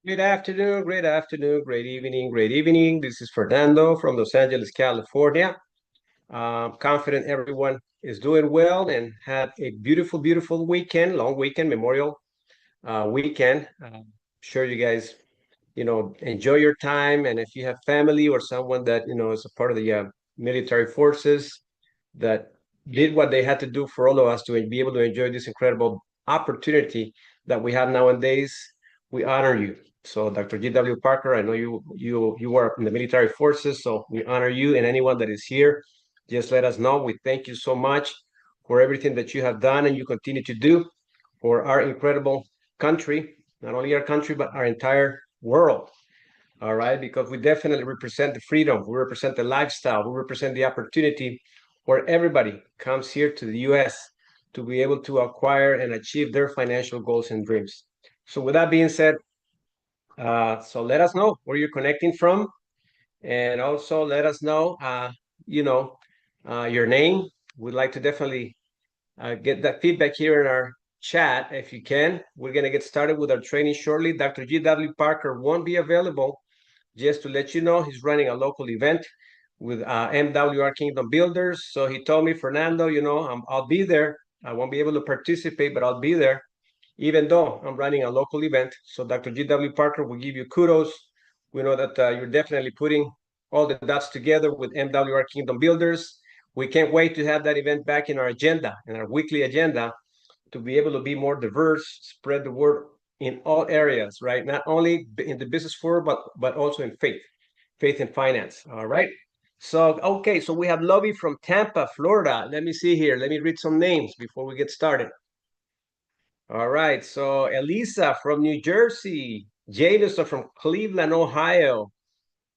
great evening, great evening. This is Fernando from Los Angeles, California. Confident everyone is doing well and had a beautiful, beautiful weekend, long weekend, Memorial weekend. Sure you guys, enjoy your time. And if you have family or someone that, is a part of the military forces that did what they had to do for all of us to be able to enjoy this incredible opportunity that we have nowadays, we honor you. So, Dr. G.W. Parker, I know you were in the military forces, so we honor you and anyone that is here. Just let us know. We thank you so much for everything that you have done and you continue to do for our incredible country, not only our country, but our entire world. All right, because we definitely represent the freedom, we represent the lifestyle, we represent the opportunity where everybody comes here to the US to be able to acquire and achieve their financial goals and dreams. So, with that being said, so let us know where you're connecting from, and also let us know, you know, your name. We'd like to definitely get that feedback here in our chat if you can. We're going to get started with our training shortly. Dr. G.W. Parker won't be available. Just to let you know, he's running a local event with MWR Kingdom Builders. So he told me, Fernando, I'll be there. I won't be able to participate, but I'll be there, even though I'm running a local event. So Dr. G.W. Parker will give you kudos. We know that you're definitely putting all the dots together with MWR Kingdom Builders. We can't wait to have that event back in our agenda, in our weekly agenda, to be able to be more diverse, spread the word in all areas, right? Not only in the business world, but also in faith and finance. All right. So, okay, so we have Lovey from Tampa, Florida. Let me see here. Let me read some names before we get started. All right. So, Elisa from New Jersey, Jameson from Cleveland, Ohio.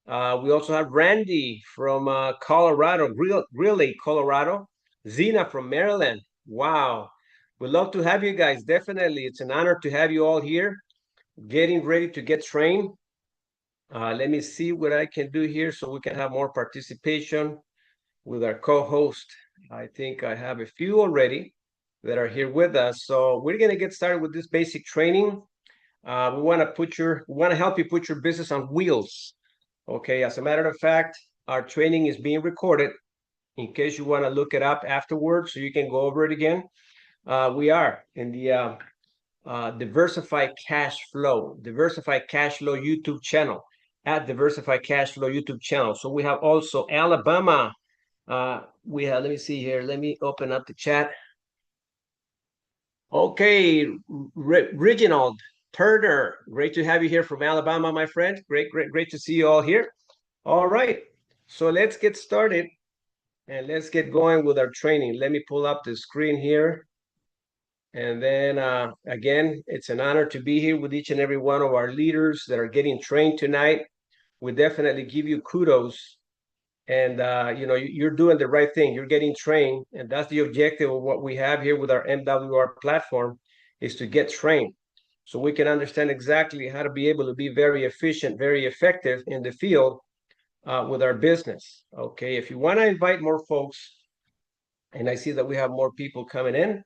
We also have Randy from Colorado, Greeley, Colorado. Zena from Maryland. Wow. We'd love to have you guys. Definitely. It's an honor to have you all here getting ready to get trained. Let me see what I can do here so we can have more participation with our co-host. I think I have a few already that are here with us. So we're going to get started with this basic training. We want to help you put your business on wheels. Okay, as a matter of fact, our training is being recorded in case you want to look it up afterwards so you can go over it again. We are in the Diversified Cash Flow YouTube channel, at Diversified Cash Flow YouTube channel. So we have also Alabama. Let me see here. Let me open up the chat. Okay, Reginald Turner, great to have you here from Alabama, my friend. Great to see you all here. All right, so let's get started and let's get going with our training. Let me pull up the screen here. And then again, it's an honor to be here with each and every one of our leaders that are getting trained tonight. We definitely give you kudos. And you're doing the right thing. You're getting trained, and that's the objective of what we have here with our MWR platform, is to get trained so we can understand exactly how to be able to be very efficient, very effective in the field with our business. Okay, if you want to invite more folks, and I see that we have more people coming in,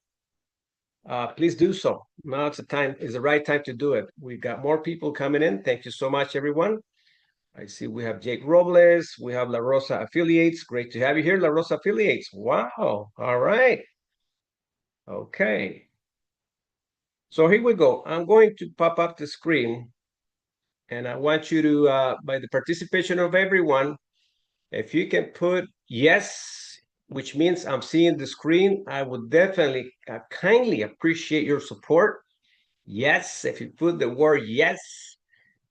please do so. Now it's the right time to do it. We've got more people coming in. Thank you so much, everyone. I see we have Jake Robles. We have La Rosa Affiliates. Great to have you here, La Rosa Affiliates. Wow. All right. Okay. So here we go. I'm going to pop up the screen, and I want you to, by the participation of everyone, if you can put yes, which means I'm seeing the screen, I would definitely kindly appreciate your support. Yes, if you put the word yes,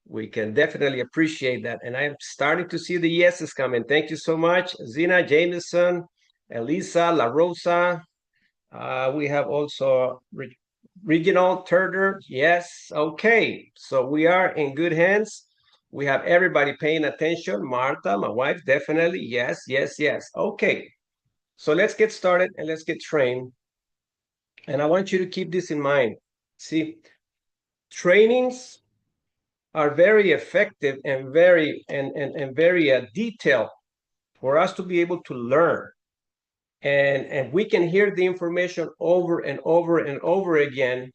we can definitely appreciate that. And I'm starting to see the yeses coming. Thank you so much. Zena, Jameson, Elisa, La Rosa. We have also Regional Turner. Yes. Okay. So we are in good hands. We have everybody paying attention. Martha, my wife, definitely. Yes, yes, yes. Okay. So let's get started and let's get trained. And I want you to keep this in mind. See, trainings are very effective and very detailed for us to be able to learn, and we can hear the information over and over and over again,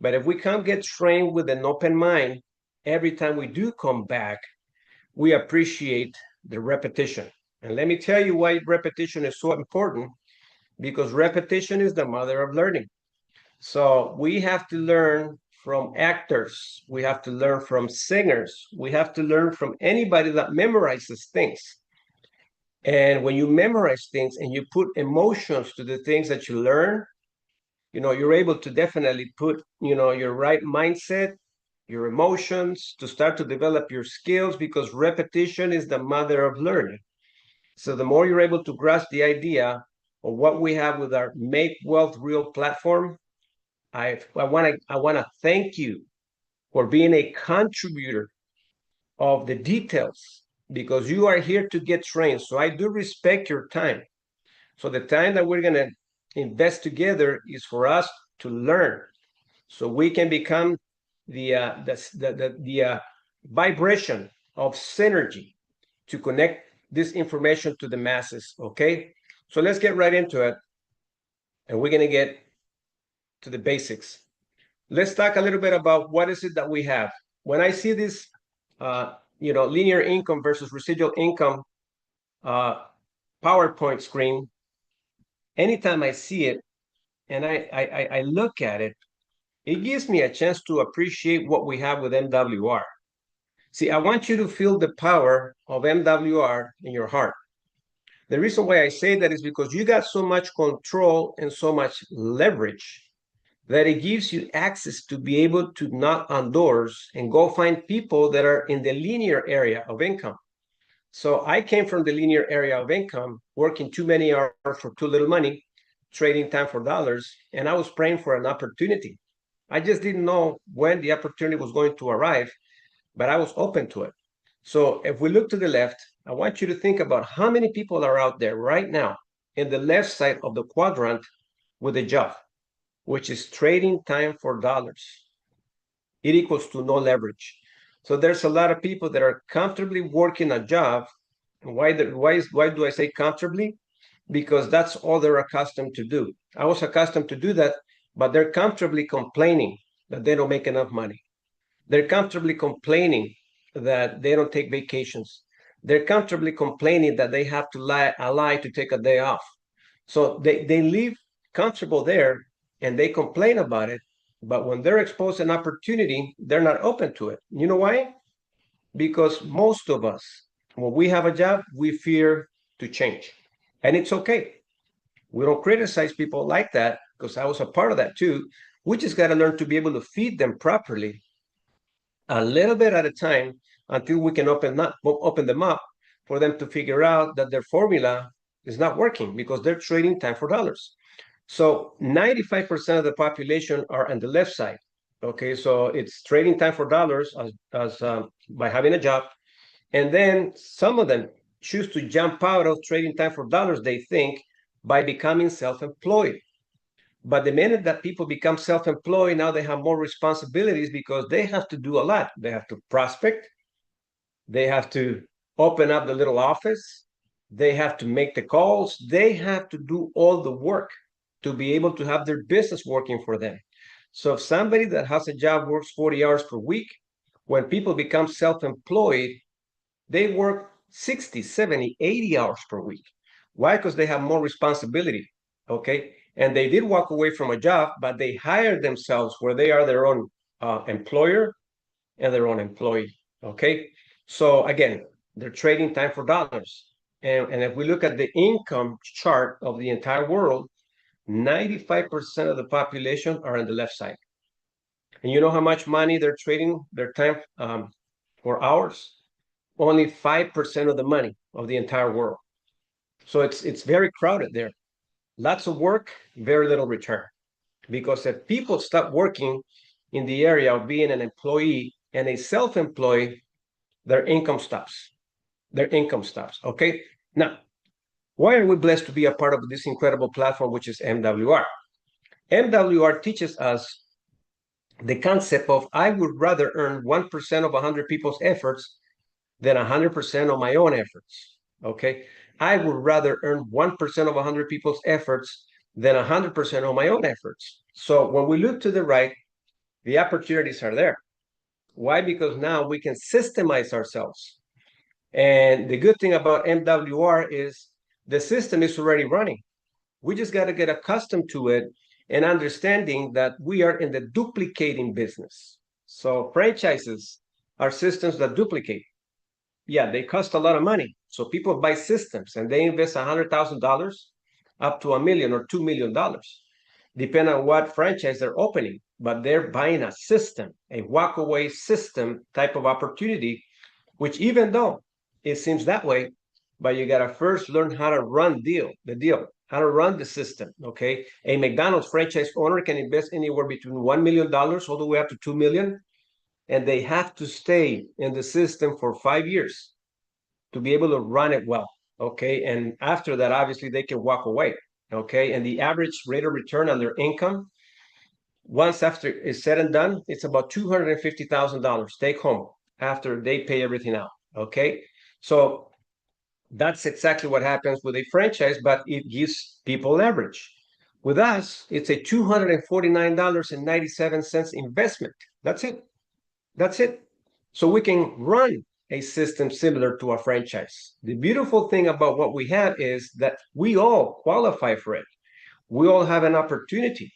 but if we can't get trained with an open mind every time we do come back, we appreciate the repetition. And let me tell you why repetition is so important, because repetition is the mother of learning. So we have to learn from actors, we have to learn from singers, we have to learn from anybody that memorizes things. And when you memorize things and you put emotions to the things that you learn, you're able to definitely put, your right mindset, your emotions to start to develop your skills, because repetition is the mother of learning. So the more you're able to grasp the idea of what we have with our Make Wealth Real platform, I want to thank you for being a contributor of the details, because you are here to get trained. So I do respect your time. So the time that we're going to invest together is for us to learn, so we can become the vibration of synergy to connect this information to the masses. Okay, so let's get right into it, and we're going to get to the basics. Let's talk a little bit about what is it that we have. When I see this, linear income versus residual income PowerPoint screen, anytime I see it and I look at it, it gives me a chance to appreciate what we have with MWR. See, I want you to feel the power of MWR in your heart. The reason why I say that is because you got so much control and so much leverage that it gives you access to be able to knock on doors and go find people that are in the linear area of income. So I came from the linear area of income, working too many hours for too little money, trading time for dollars, and I was praying for an opportunity. I just didn't know when the opportunity was going to arrive, but I was open to it. So if we look to the left, I want you to think about how many people are out there right now in the left side of the quadrant with a job, which is trading time for dollars. It equals to no leverage. So there's a lot of people that are comfortably working a job. And why do I say comfortably? Because that's all they're accustomed to do. I was accustomed to do that, but they're comfortably complaining that they don't make enough money. They're comfortably complaining that they don't take vacations. They're comfortably complaining that they have to lie to take a day off. So they live comfortable there and they complain about it. But when they're exposed to an opportunity, they're not open to it. You know why? Because most of us, when we have a job, we fear to change. And it's okay. We don't criticize people like that, because I was a part of that too. We just got to learn to be able to feed them properly, a little bit at a time, until we can open them up for them to figure out that their formula is not working, because they're trading time for dollars. So 95% of the population are on the left side. Okay, so it's trading time for dollars as by having a job. And then some of them choose to jump out of trading time for dollars, they think, by becoming self-employed. But the minute that people become self-employed, now they have more responsibilities, because they have to do a lot. They have to prospect, they have to open up the little office, they have to make the calls, they have to do all the work to be able to have their business working for them. So if somebody that has a job works 40 hours per week, when people become self-employed, they work 60, 70, 80 hours per week. Why? Because they have more responsibility. Okay. And they did walk away from a job, but they hired themselves where they are their own employer and their own employee. Okay. So again, they're trading time for dollars. And if we look at the income chart of the entire world, 95% of the population are on the left side. And you know how much money they're trading their time for hours? Only 5% of the money of the entire world. So it's very crowded there. Lots of work, very little return. Because if people stop working in the area of being an employee and a self-employed, their income stops. Their income stops. Okay. Now, why are we blessed to be a part of this incredible platform, which is MWR? MWR teaches us the concept of I would rather earn 1% of 100 people's efforts than 100% of my own efforts. Okay. I would rather earn 1% of 100 people's efforts than 100% of my own efforts. So when we look to the right, the opportunities are there. Why? Because now we can systemize ourselves. And the good thing about MWR is the system is already running. We just got to get accustomed to it and understanding that we are in the duplicating business. So franchises are systems that duplicate. Yeah, they cost a lot of money. So people buy systems and they invest $100,000 up to $1 million or $2 million, depending on what franchise they're opening. But they're buying a system, a walk-away system type of opportunity, which even though it seems that way, but you gotta first learn how to run the deal, how to run the system. Okay, a McDonald's franchise owner can invest anywhere between $1 million all the way up to 2 million, and they have to stay in the system for 5 years to be able to run it well. Okay, and after that, obviously they can walk away. Okay, and the average rate of return on their income, once after it's said and done, it's about $250,000 take home after they pay everything out. Okay, so that's exactly what happens with a franchise, but it gives people leverage. With us, it's a $249.97 investment. That's it. That's it. So we can run a system similar to a franchise. The beautiful thing about what we have is that we all qualify for it. We all have an opportunity.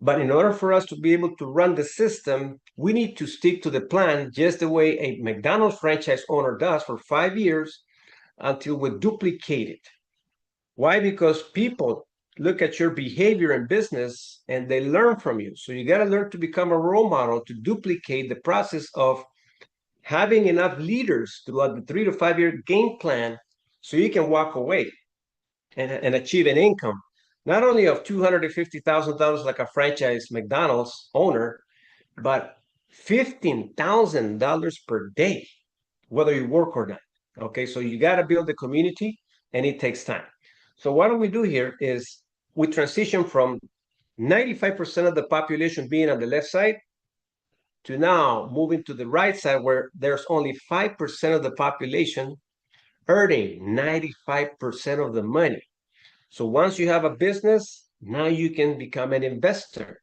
But in order for us to be able to run the system, we need to stick to the plan just the way a McDonald's franchise owner does for 5 years until we duplicate it. Why? Because people look at your behavior in business and they learn from you. So you got to learn to become a role model to duplicate the process of having enough leaders throughout the 3 to 5 year game plan so you can walk away and achieve an income, not only of $250,000 like a franchise McDonald's owner, but $15,000 per day, whether you work or not. Okay, so you got to build the community and it takes time. So what do we do here is we transition from 95% of the population being on the left side to now moving to the right side where there's only 5% of the population earning 95% of the money. So once you have a business, now you can become an investor.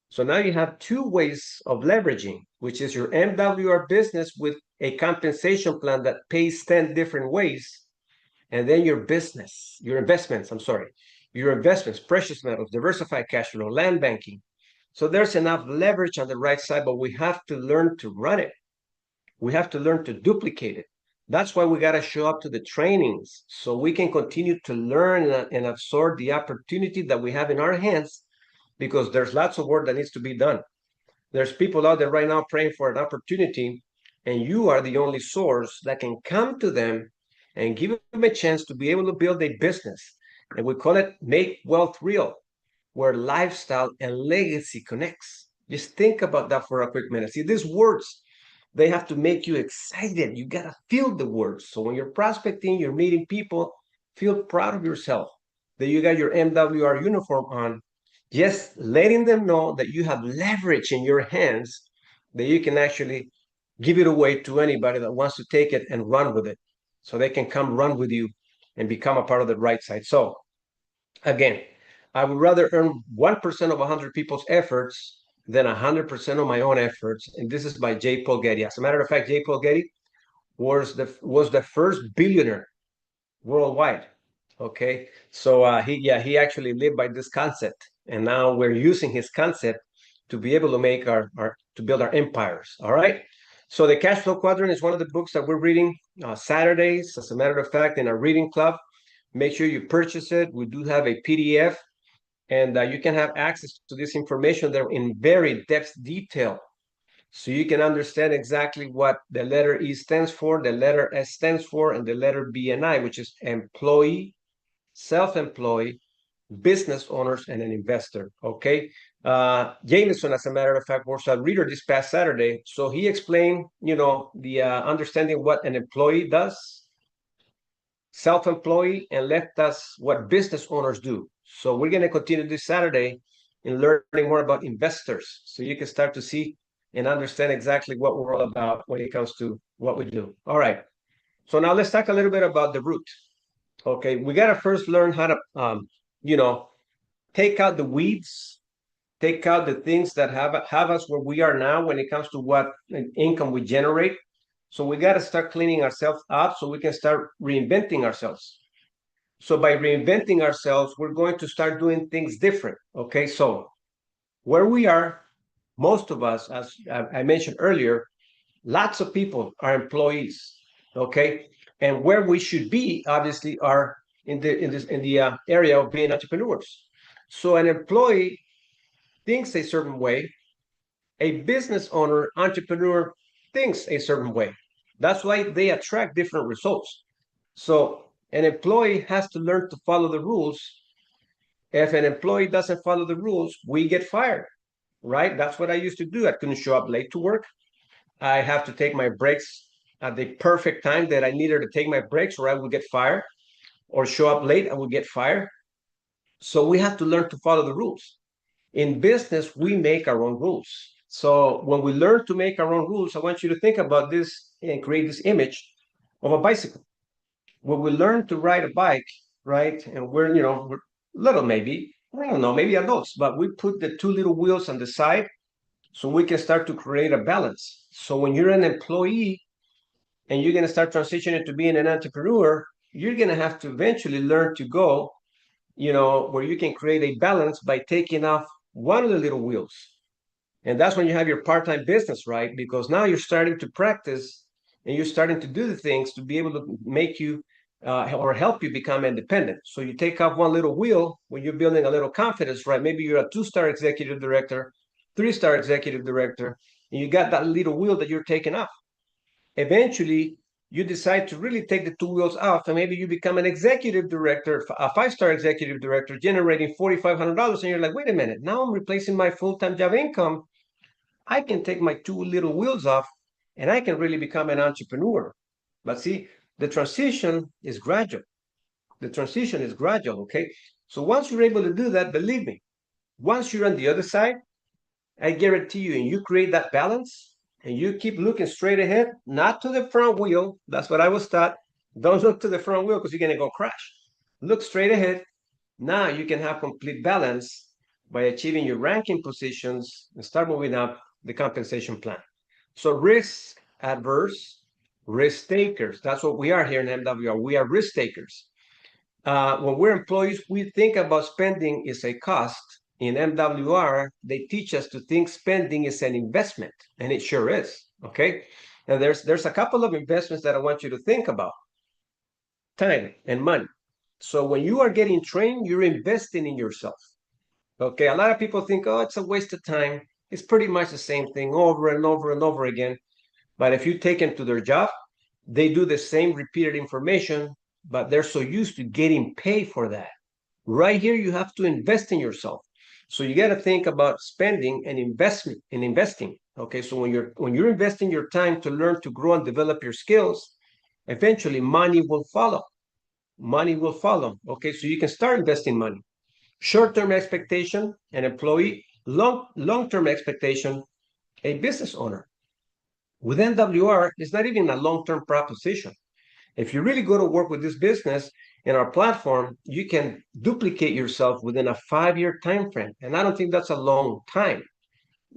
So now you have two ways of leveraging, which is your MWR business with a compensation plan that pays 10 different ways. And then your business, your investments, your investments, precious metals, diversified cash flow, land banking. So there's enough leverage on the right side, but we have to learn to run it. We have to learn to duplicate it. That's why we got to show up to the trainings so we can continue to learn and absorb the opportunity that we have in our hands, because there's lots of work that needs to be done. There's people out there right now praying for an opportunity, and you are the only source that can come to them and give them a chance to be able to build a business. And we call it Make Wealth Real, where lifestyle and legacy connects. Just think about that for a quick minute. See, these words, they have to make you excited. You got to feel the words. So when you're prospecting, you're meeting people, feel proud of yourself that you got your MWR uniform on, just letting them know that you have leverage in your hands, that you can actually give it away to anybody that wants to take it and run with it. So they can come run with you and become a part of the right side. So again, I would rather earn 1% of 100 people's efforts than 100% of my own efforts. And this is by J. Paul Getty. As a matter of fact, J. Paul Getty was the first billionaire worldwide. Okay, so he actually lived by this concept, and now we're using his concept to be able to make our to build our empires. All right. So the Cash Flow Quadrant is one of the books that we're reading Saturdays. As a matter of fact, in our reading club, make sure you purchase it. We do have a PDF, and you can have access to this information there in very depth detail, so you can understand exactly what the letter E stands for, the letter S stands for, and the letter B and I, which is employee, self-employed, business owners, and an investor. Okay. Jameson, as a matter of fact, was a reader this past Saturday. So he explained, the understanding what an employee does, self-employed, and left us what business owners do. So we're going to continue this Saturday in learning more about investors, so you can start to see and understand exactly what we're all about when it comes to what we do. All right. So now let's talk a little bit about the root. Okay, we got to first learn how to, take out the weeds take out the things that have us where we are now when it comes to what income we generate. So we got to start cleaning ourselves up so we can start reinventing ourselves. So by reinventing ourselves, we're going to start doing things different. Okay, so where we are, most of us, as I mentioned earlier, lots of people are employees. Okay, and where we should be, obviously, are in the area of being entrepreneurs. So an employee thinks a certain way, a business owner, entrepreneur thinks a certain way. That's why they attract different results. So an employee has to learn to follow the rules. If an employee doesn't follow the rules, we get fired, right? That's what I used to do. I couldn't show up late to work. I have to take my breaks at the perfect time that I needed to take my breaks, or I would get fired, or show up late, I would get fired. So we have to learn to follow the rules. In business, we make our own rules. So when we learn to make our own rules, I want you to think about this and create this image of a bicycle. When we learn to ride a bike, right, and we're little maybe, I don't know, maybe adults, but we put the two little wheels on the side so we can start to create a balance. So when you're an employee and you're going to start transitioning to being an entrepreneur, you're going to have to eventually learn to go, where you can create a balance by taking off one of the little wheels. And that's when you have your part-time business, right? Because now you're starting to practice and you're starting to do the things to be able to make you or help you become independent. So you take off one little wheel when you're building a little confidence, right? Maybe you're a 2-star executive director, 3-star executive director, and you got that little wheel that you're taking off. Eventually, you decide to really take the two wheels off, and maybe you become an executive director, a 5-star executive director, generating $4,500, and you're like, wait a minute, now I'm replacing my full-time job income. I can take my two little wheels off and I can really become an entrepreneur. But see, the transition is gradual. The transition is gradual, okay? So once you're able to do that, believe me, once you're on the other side, I guarantee you, and you create that balance and you keep looking straight ahead, not to the front wheel. That's what I was taught. Don't look to the front wheel because you're going to go crash. Look straight ahead. Now you can have complete balance by achieving your ranking positions and start moving up the compensation plan. So risk adverse, risk takers. That's what we are here in MWR. We are risk takers. When we're employees, we think about spending is a cost. In MWR, they teach us to think spending is an investment, and it sure is. Okay, and there's a couple of investments that I want you to think about: time and money. So when you are getting trained, you're investing in yourself. Okay, a lot of people think, oh, it's a waste of time. It's pretty much the same thing over and over and over again. But if you take them to their job, they do the same repeated information, but they're so used to getting paid for that. Right here, you have to invest in yourself. So you got to think about spending and investment and investing. Okay, so when you're investing your time to learn to grow and develop your skills, eventually money will follow. Money will follow. Okay, so you can start investing money. Short-term expectation, an employee. Long-term expectation, a business owner. With MWR, it's not even a long-term proposition. If you really go to work with this business in our platform, you can duplicate yourself within a 5-year time frame. And I don't think that's a long time.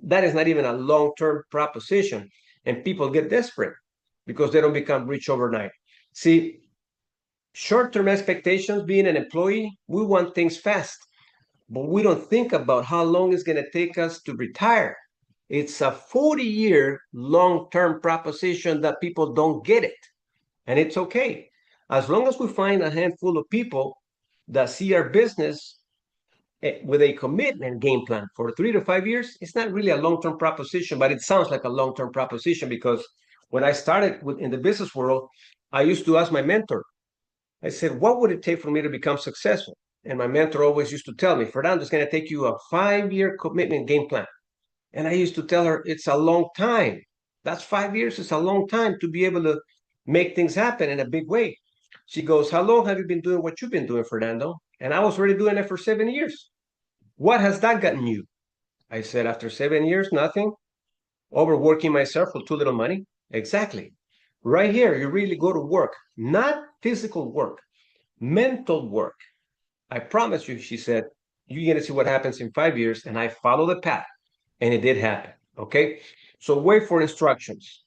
That is not even a long-term proposition. And people get desperate because they don't become rich overnight. See, short-term expectations, being an employee, we want things fast, but we don't think about how long it's going to take us to retire. It's a 40-year long-term proposition that people don't get it. And it's okay. As long as we find a handful of people that see our business with a commitment game plan for 3 to 5 years, it's not really a long-term proposition, but it sounds like a long-term proposition because when I started in the business world, I used to ask my mentor, I said, what would it take for me to become successful? And my mentor always used to tell me, Fernando, it's going to take you a 5-year commitment game plan. And I used to tell her, it's a long time. That's 5 years. It's a long time to be able to make things happen in a big way. She goes, how long have you been doing what you've been doing, Fernando? And I was already doing it for 7 years. What has that gotten you? I said, after 7 years, nothing. Overworking myself for too little money. Exactly. Right here, you really go to work, not physical work, mental work. I promise you, she said, you're going to see what happens in 5 years. And I follow the path, and it did happen. Okay. So wait for instructions.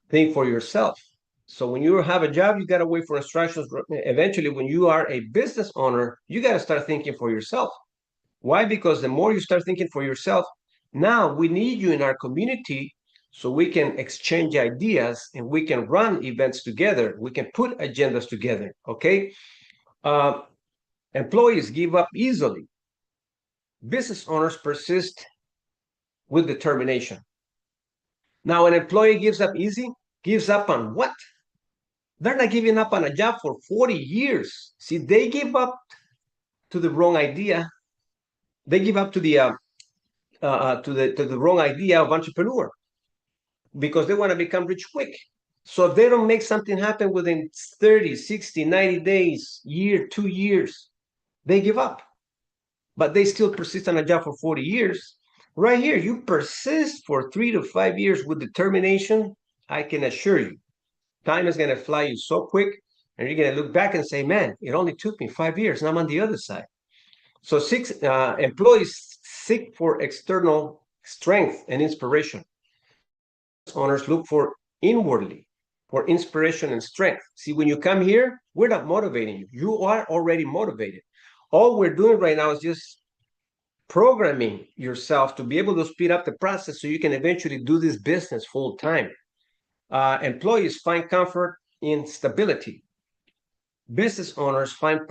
Think for yourself. So when you have a job, you got to wait for instructions. Eventually, when you are a business owner, you got to start thinking for yourself. Why? Because the more you start thinking for yourself, now we need you in our community so we can exchange ideas and we can run events together. We can put agendas together. Okay. Uh, Employees give up easily. Business owners persist with determination. Now, an employee gives up easy, gives up on what? They're not giving up on a job for 40 years. See, they give up to the wrong idea. They give up to the wrong idea of entrepreneur because they want to become rich quick. So if they don't make something happen within 30, 60, 90 days, year, 2 years, they give up. But they still persist on a job for 40 years. Right here, you persist for 3 to 5 years with determination. I can assure you, time is going to fly you so quick, and you're going to look back and say, man, it only took me 5 years, and I'm on the other side. So employees seek for external strength and inspiration. Owners look for inwardly for inspiration and strength. See, when you come here, we're not motivating you. You are already motivated. All we're doing right now is just programming yourself to be able to speed up the process so you can eventually do this business full time. Employees find comfort in stability. Business owners find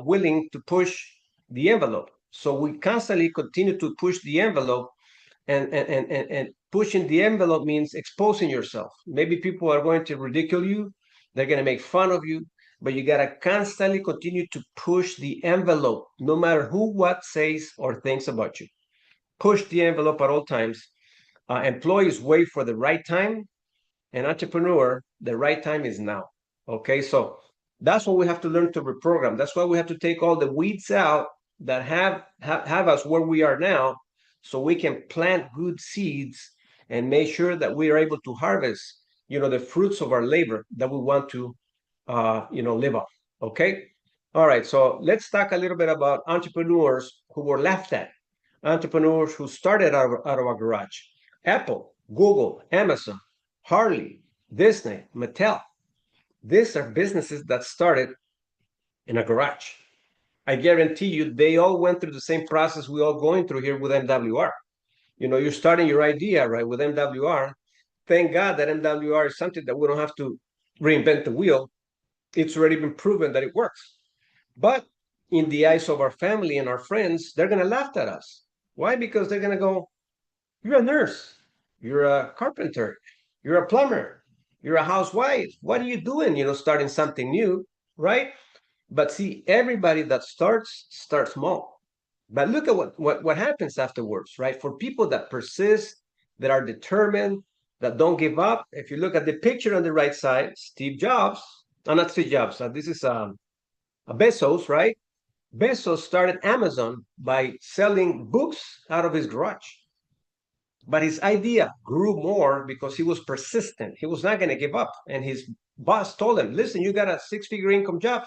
willing to push the envelope. So we constantly continue to push the envelope, and pushing the envelope means exposing yourself. Maybe people are going to ridicule you, they're going to make fun of you, but you got to constantly continue to push the envelope, no matter who, what says or thinks about you. Push the envelope at all times. Employees wait for the right time. An entrepreneur, the right time is now. Okay, so that's what we have to learn to reprogram. That's why we have to take all the weeds out that have us where we are now, so we can plant good seeds and make sure that we are able to harvest, the fruits of our labor that we want to, live off. Okay. All right. So let's talk a little bit about entrepreneurs who were laughed at. Entrepreneurs who started out of a garage. Apple, Google, Amazon, Harley, Disney, Mattel. These are businesses that started in a garage. I guarantee you, they all went through the same process we all going through here with MWR. You're starting your idea, right, with MWR. Thank God that MWR is something that we don't have to reinvent the wheel. It's already been proven that it works. But in the eyes of our family and our friends, they're going to laugh at us. Why? Because they're going to go, you're a nurse, you're a carpenter, you're a plumber, you're a housewife. What are you doing, starting something new, right? But see, everybody that starts small. But look at what happens afterwards, right? For people that persist, that are determined, that don't give up. If you look at the picture on the right side, Steve Jobs, not Steve Jobs, this is a Bezos, right? Bezos started Amazon by selling books out of his garage. But his idea grew more because he was persistent. He was not going to give up. And his boss told him, listen, you got a 6-figure income job.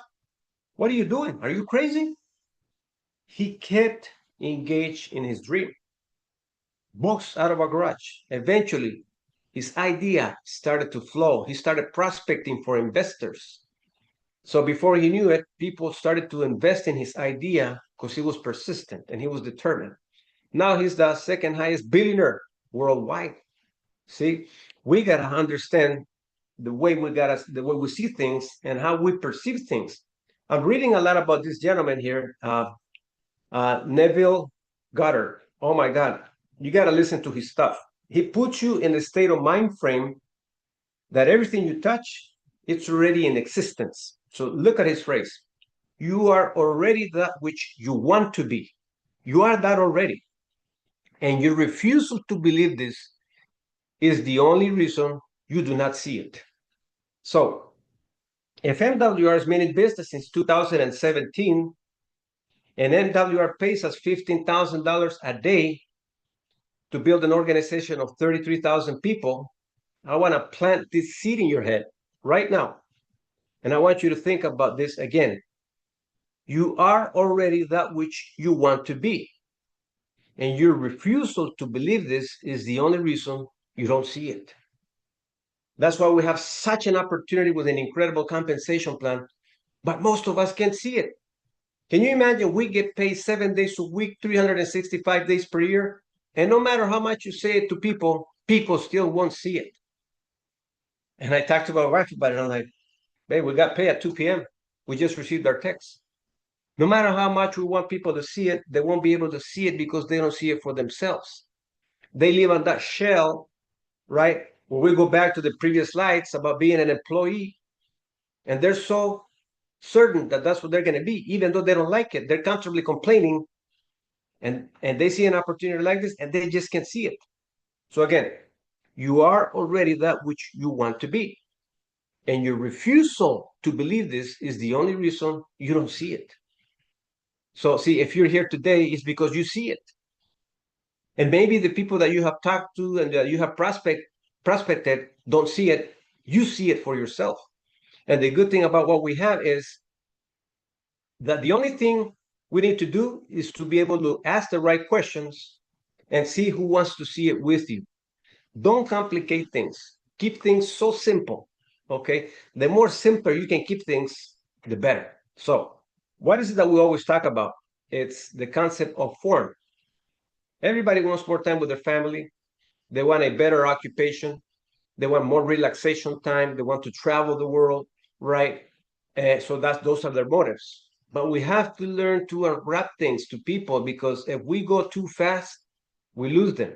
What are you doing? Are you crazy? He kept engaged in his dream. Books out of a garage. Eventually, his idea started to flow. He started prospecting for investors. So before he knew it, people started to invest in his idea because he was persistent and he was determined. Now he's the second highest billionaire worldwide. See, we got to understand the way we see things and how we perceive things. I'm reading a lot about this gentleman here, Neville Goddard. Oh my God, you got to listen to his stuff. He puts you in a state of mind frame that everything you touch, it's already in existence. So look at his phrase. You are already that which you want to be. You are that already. And your refusal to believe this is the only reason you do not see it. So if MWR has been in business since 2017, and MWR pays us $15,000 a day to build an organization of 33,000 people, I want to plant this seed in your head right now. And I want you to think about this again. You are already that which you want to be. And your refusal to believe this is the only reason you don't see it. That's why we have such an opportunity with an incredible compensation plan, but most of us can't see it. Can you imagine we get paid 7 days a week, 365 days per year? And no matter how much you say it to people, people still won't see it. And I talked to my wife about it. I'm like, babe, we got paid at 2 p.m. We just received our text. No matter how much we want people to see it, they won't be able to see it because they don't see it for themselves. They live on that shell, right? When we go back to the previous slides about being an employee, and they're so certain that that's what they're going to be, even though they don't like it, they're constantly complaining, and they see an opportunity like this, and they just can't see it. So again, you are already that which you want to be, and your refusal to believe this is the only reason you don't see it. So see, if you're here today, it's because you see it. And maybe the people that you have talked to and that you have prospected don't see it. You see it for yourself. And the good thing about what we have is that the only thing we need to do is to be able to ask the right questions and see who wants to see it with you. Don't complicate things. Keep things so simple. Okay. The more simpler you can keep things, the better. So, what is it that we always talk about? It's the concept of form. Everybody wants more time with their family. They want a better occupation. They want more relaxation time. They want to travel the world, right? So those are their motives. But we have to learn to wrap things to people, because if we go too fast, we lose them.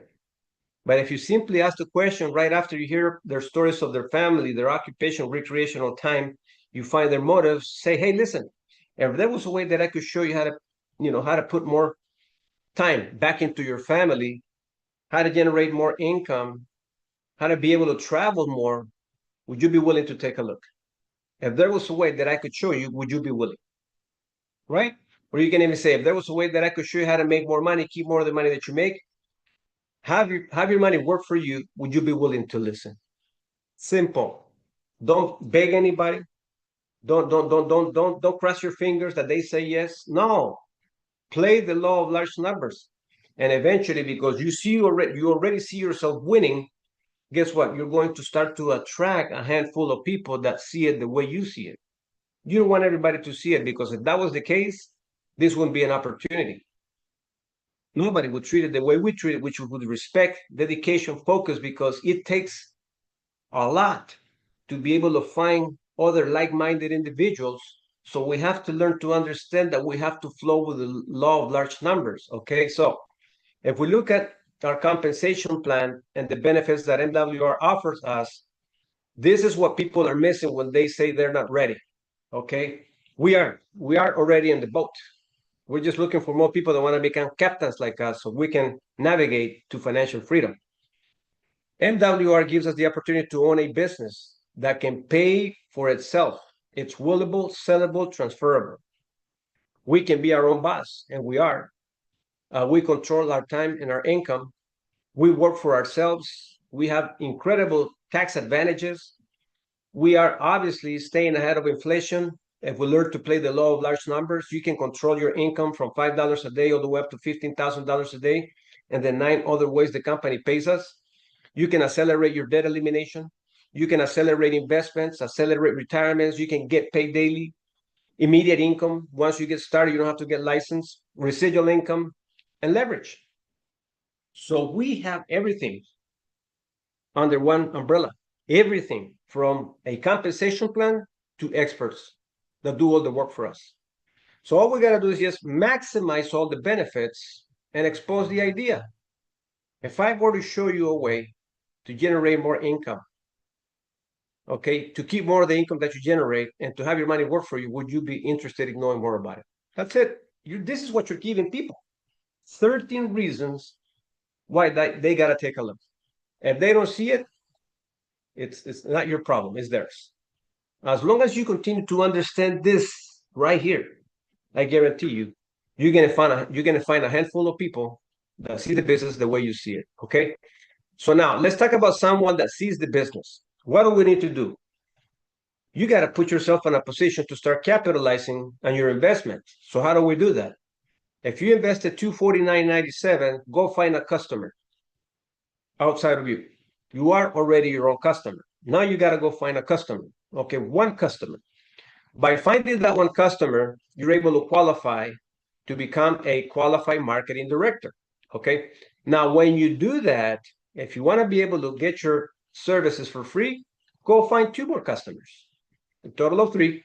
But if you simply ask the question right after you hear their stories of their family, their occupation, recreational time, you find their motives, say, hey, listen, if there was a way that I could show you how to put more time back into your family, how to generate more income, how to be able to travel more, would you be willing to take a look? If there was a way that I could show you, would you be willing? Right? Or you can even say, if there was a way that I could show you how to make more money, keep more of the money that you make, have your money work for you, would you be willing to listen? Simple. Don't beg anybody. Don't cross your fingers that they say yes. No. Play the law of large numbers. And eventually, because you already see yourself winning, guess what? You're going to start to attract a handful of people that see it the way you see it. You don't want everybody to see it, because if that was the case, this wouldn't be an opportunity. Nobody would treat it the way we treat it, which would respect, dedication, focus, because it takes a lot to be able to find other like-minded individuals. So we have to learn to understand that we have to flow with the law of large numbers. Okay, so if we look at our compensation plan and the benefits that MWR offers us, this is what people are missing when they say they're not ready. Okay, we are already in the boat. We're just looking for more people that want to become captains like us, so we can navigate to financial freedom. MWR gives us the opportunity to own a business that can pay for itself. It's willable, sellable, transferable. We can be our own boss, and we are. We control our time and our income. We work for ourselves. We have incredible tax advantages. We are obviously staying ahead of inflation. If we learn to play the law of large numbers, you can control your income from $5 a day all the way up to $15,000 a day, and then 9 other ways the company pays us. You can accelerate your debt elimination. You can accelerate investments, accelerate retirements. You can get paid daily, immediate income. Once you get started, you don't have to get licensed, residual income, and leverage. So we have everything under one umbrella, everything from a compensation plan to experts that do all the work for us. So all we got to do is just maximize all the benefits and expose the idea. If I were to show you a way to generate more income, okay, to keep more of the income that you generate and to have your money work for you, would you be interested in knowing more about it? That's it. This is what you're giving people. 13 reasons why they got to take a look. If they don't see it, it's not your problem, it's theirs. As long as you continue to understand this right here, I guarantee you're gonna find a handful of people that see the business the way you see it. Okay. So now let's talk about someone that sees the business. What do we need to do? you got to put yourself in a position to start capitalizing on your investment. So how do we do that? If you invested $249.97, go find a customer outside of you. You are already your own customer. Now you got to go find a customer. Okay, one customer. By finding that one customer, you're able to qualify to become a qualified marketing director. Okay. Now, when you do that, if you want to be able to get your services for free, go find two more customers, a total of three,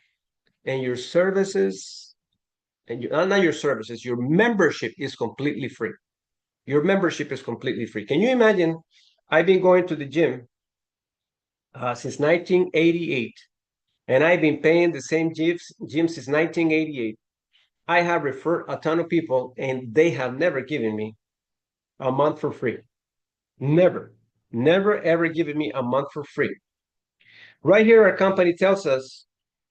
and your services, and not your services, your membership is completely free. Your membership is completely free. Can you imagine? I've been going to the gym since 1988, and I've been paying the same gym since 1988. I have referred a ton of people, and they have never given me a month for free. Never, never, ever given me a month for free. Right here, our company tells us,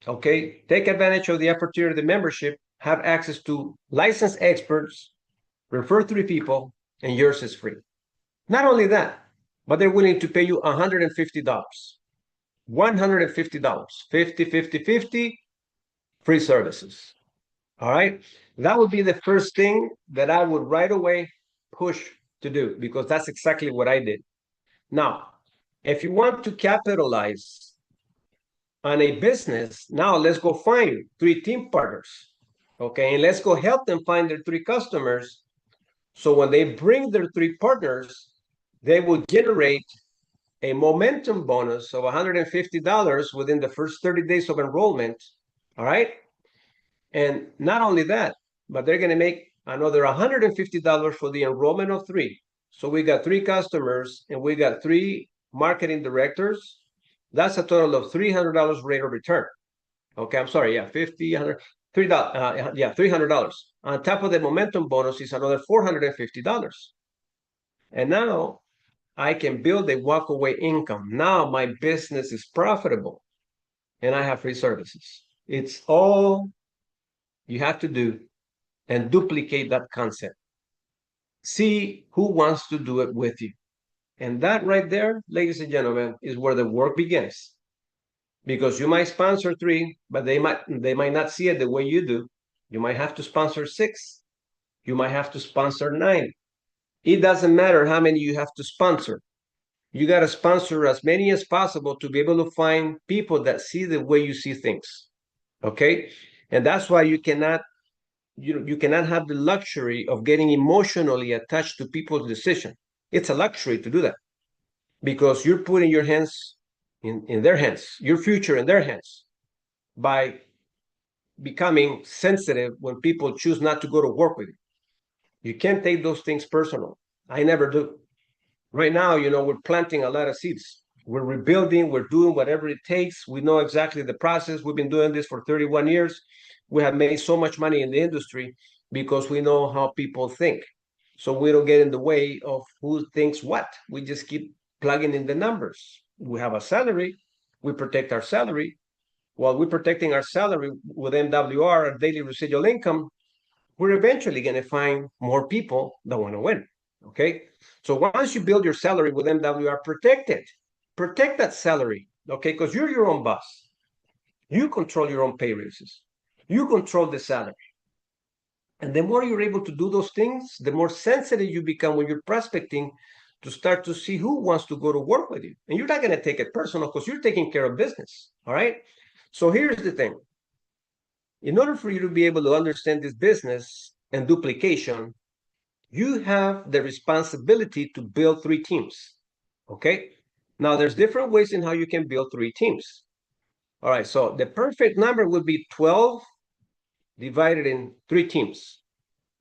okay, take advantage of the opportunity of the membership, have access to licensed experts, refer three people, and yours is free. Not only that, but they're willing to pay you $150. $150, 50, 50, 50, free services. All right. That would be the first thing that I would right away push to do, because that's exactly what I did. Now, if you want to capitalize on a business, now let's go find three team partners. Okay. And let's go help them find their three customers. So when they bring their three partners, they will generate a momentum bonus of $150 within the first 30 days of enrollment. All right. And not only that, but they're going to make another $150 for the enrollment of three. So we got three customers and we got three marketing directors. That's a total of $300 rate of return. Okay, I'm sorry. Yeah, 50, 100, $3. Yeah, $300. On top of the momentum bonus is another $450. And now I can build a walkaway income. Now my business is profitable and I have free services. It's all you have to do and duplicate that concept. See who wants to do it with you. And that right there, ladies and gentlemen, is where the work begins. Because you might sponsor three, but they might not see it the way you do. You might have to sponsor six. You might have to sponsor nine. It doesn't matter how many you have to sponsor. You got to sponsor as many as possible to be able to find people that see the way you see things. Okay. And that's why you cannot have the luxury of getting emotionally attached to people's decision. It's a luxury to do that because you're putting your hands in their hands, your future in their hands, by becoming sensitive when people choose not to go to work with you. You can't take those things personal. I never do. Right now, we're planting a lot of seeds. We're rebuilding, we're doing whatever it takes. We know exactly the process. We've been doing this for 31 years. We have made so much money in the industry because we know how people think. So we don't get in the way of who thinks what. We just keep plugging in the numbers. We have a salary. We protect our salary. While we're protecting our salary with MWR, our daily residual income, we're eventually going to find more people that want to win. Okay. So once you build your salary with MWR, protect it. Protect that salary. Okay. Because you're your own boss. You control your own pay raises. You control the salary. And the more you're able to do those things, the more sensitive you become when you're prospecting to start to see who wants to go to work with you. And you're not going to take it personal because you're taking care of business. All right. So here's the thing. In order for you to be able to understand this business and duplication, you have the responsibility to build three teams. Okay. Now there's different ways in how you can build three teams. All right. So the perfect number would be 12 divided in three teams.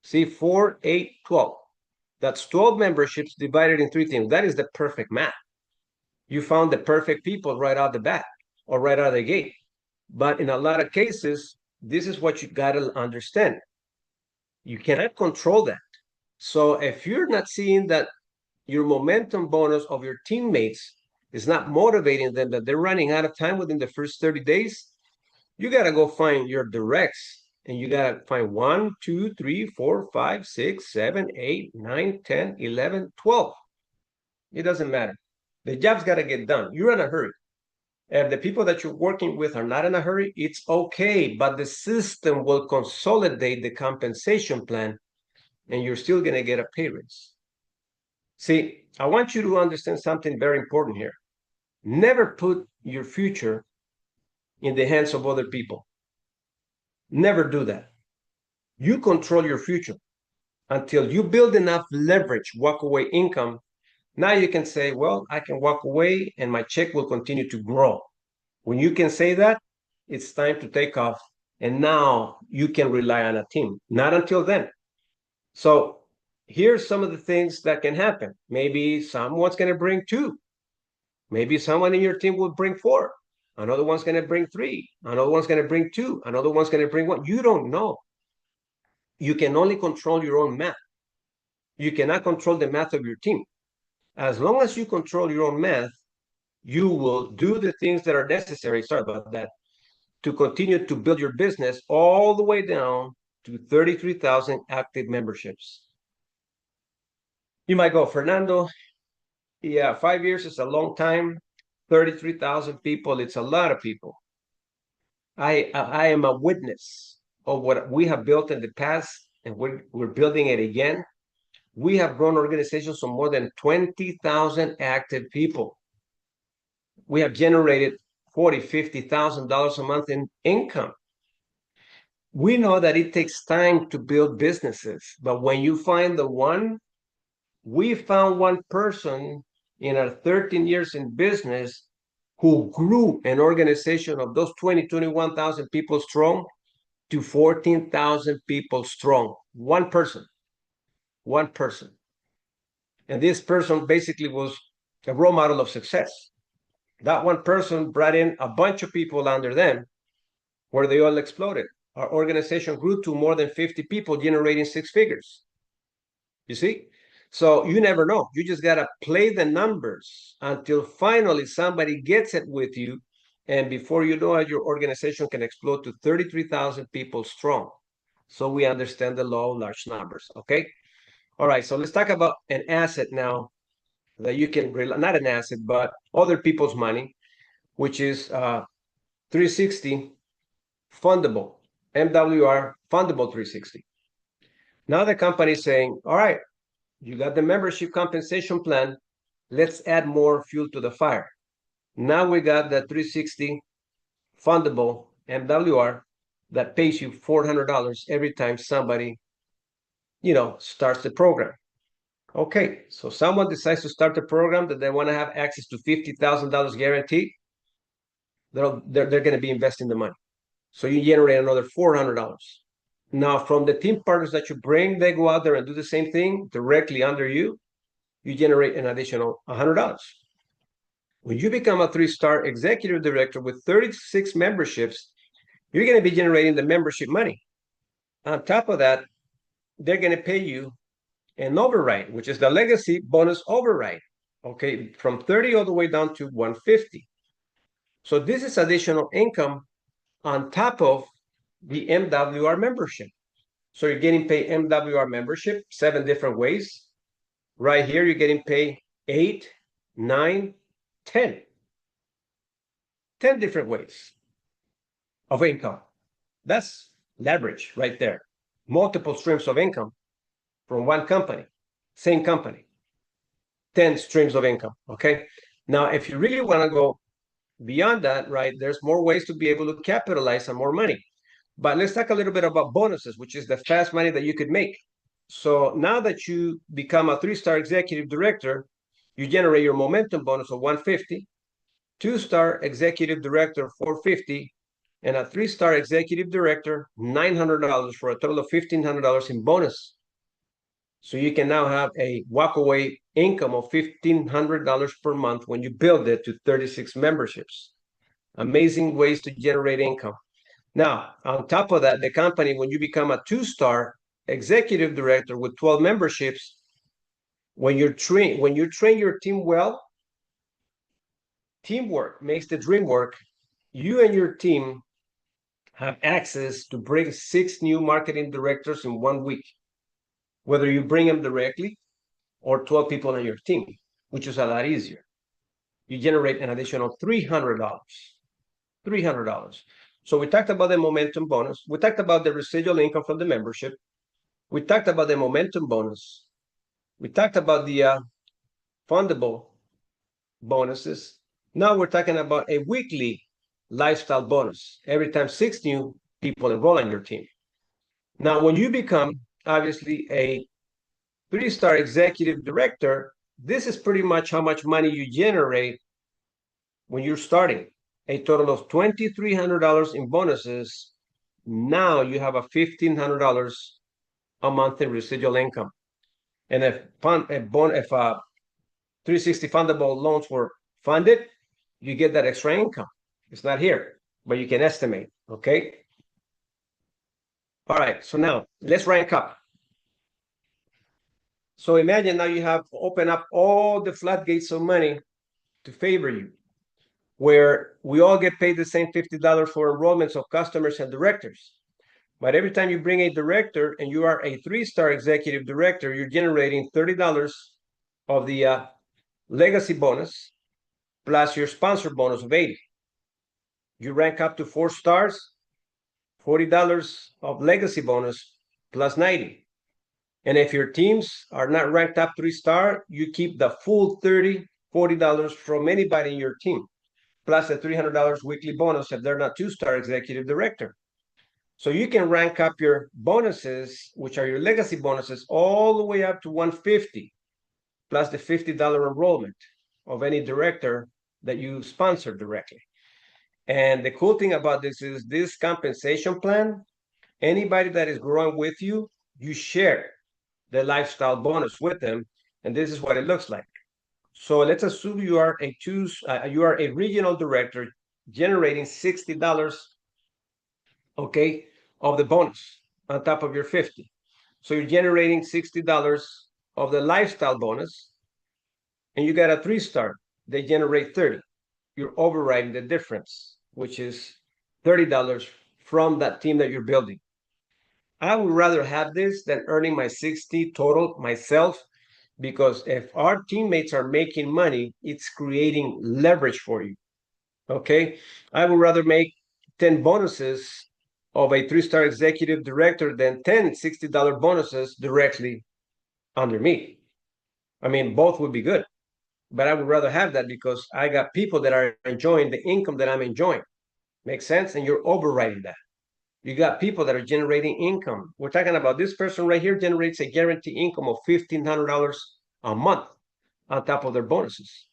See, 4, 8, 12. That's 12 memberships divided in three teams. That is the perfect math. You found the perfect people right out the bat or right out of the gate. But in a lot of cases, this is what you got to understand. You cannot control that. So if you're not seeing that your momentum bonus of your teammates is not motivating them, that they're running out of time within the first 30 days, you got to go find your directs. And you got to find 1, 2, 3, 4, 5, 6, 7, 8, 9, 10, 11, 12. It doesn't matter. The job's got to get done. You're in a hurry. If the people that you're working with are not in a hurry, it's okay, but the system will consolidate the compensation plan and you're still going to get a pay raise. See, I want you to understand something very important here. Never put your future in the hands of other people. Never do that. You control your future until you build enough leverage, walk away income. Now you can say, well, I can walk away and my check will continue to grow. When you can say that, it's time to take off. And now you can rely on a team. Not until then. So here's some of the things that can happen. Maybe someone's going to bring two. Maybe someone in your team will bring four. Another one's going to bring three. Another one's going to bring two. Another one's going to bring one. You don't know. You can only control your own math. You cannot control the math of your team. As long as you control your own math, you will do the things that are necessary. Sorry about that. To continue to build your business all the way down to 33,000 active memberships. You might go, Fernando, yeah, 5 years is a long time. 33,000 people, it's a lot of people. I am a witness of what we have built in the past, and we're building it again. We have grown organizations of more than 20,000 active people. We have generated $40,000, $50,000 a month in income. We know that it takes time to build businesses, but when you find the one, we found one person in our 13 years in business who grew an organization of those 21,000 people strong to 14,000 people strong. One person. And this person basically was a role model of success. That one person brought in a bunch of people under them where they all exploded. Our organization grew to more than 50 people generating six figures. You see? So you never know. You just got to play the numbers until finally somebody gets it with you. And before you know it, your organization can explode to 33,000 people strong. So we understand the law of large numbers. Okay. All right. So let's talk about an asset now that you can, not an asset, but other people's money, which is 360 fundable, MWR fundable 360. Now the company is saying, all right, you got the membership compensation plan. Let's add more fuel to the fire. Now we got the 360 fundable MWR that pays you $400 every time somebody, starts the program. Okay, so someone decides to start the program that they want to have access to $50,000 guaranteed. They're going to be investing the money. So you generate another $400. Now, from the team partners that you bring, they go out there and do the same thing directly under you. You generate an additional $100. When you become a 3-star executive director with 36 memberships, you're going to be generating the membership money. On top of that, they're going to pay you an override, which is the legacy bonus override. Okay, from 30 all the way down to 150. So this is additional income on top of the MWR membership. So you're getting paid MWR membership 7 different ways. Right here, you're getting paid 8, 9, 10. 10 different ways of income. That's leverage right there. Multiple streams of income from one company, same company. 10 streams of income, okay? Now, if you really want to go beyond that, right, there's more ways to be able to capitalize on more money. But let's talk a little bit about bonuses, which is the fast money that you could make. So now that you become a 3-star executive director, you generate your momentum bonus of 150, 2-star executive director 450, and a 3-star executive director $900 for a total of $1,500 in bonus. So you can now have a walkaway income of $1,500 per month when you build it to 36 memberships. Amazing ways to generate income. Now, on top of that, the company, when you become a 2-star executive director with 12 memberships, when you train your team well, teamwork makes the dream work. You and your team have access to bring 6 new marketing directors in 1 week, whether you bring them directly or 12 people on your team, which is a lot easier. you generate an additional $300. $300. So we talked about the momentum bonus. We talked about the residual income from the membership. We talked about the momentum bonus. We talked about the fundable bonuses. Now we're talking about a weekly lifestyle bonus every time 6 new people enroll on your team. Now, when you become obviously a 3-star executive director, this is pretty much how much money you generate when you're starting. A total of $2,300 in bonuses. Now you have a $1,500 a month in residual income. And if 360 fundable loans were funded, you get that extra income. It's not here, but you can estimate, okay? All right, so now let's rank up. So imagine now you have opened up all the floodgates of money to favor you, where we all get paid the same $50 for enrollments of customers and directors. But every time you bring a director and you are a 3-star executive director, you're generating $30 of the legacy bonus plus your sponsor bonus of 80. You rank up to 4 stars, $40 of legacy bonus plus 90. And if your teams are not ranked up 3-star, you keep the full $40 from anybody in your team, plus a $300 weekly bonus if they're not 2-star executive director. So you can rank up your bonuses, which are your legacy bonuses, all the way up to 150, plus the $50 enrollment of any director that you sponsor directly. And the cool thing about this is this compensation plan, anybody that is growing with you, you share the lifestyle bonus with them, and this is what it looks like. So let's assume you are a regional director generating $60, okay, of the bonus on top of your 50. So you're generating $60 of the lifestyle bonus, and you got a 3-star. They generate 30. You're overriding the difference, which is $30 from that team that you're building. I would rather have this than earning my 60 total myself, because if our teammates are making money, it's creating leverage for you. Okay, I would rather make 10 bonuses of a 3-star executive director than 10 $60 bonuses directly under me. I mean, both would be good, but I would rather have that because I got people that are enjoying the income that I'm enjoying. Makes sense? And you're overriding that. You got people that are generating income. We're talking about this person right here generates a guaranteed income of $1,500 a month on top of their bonuses.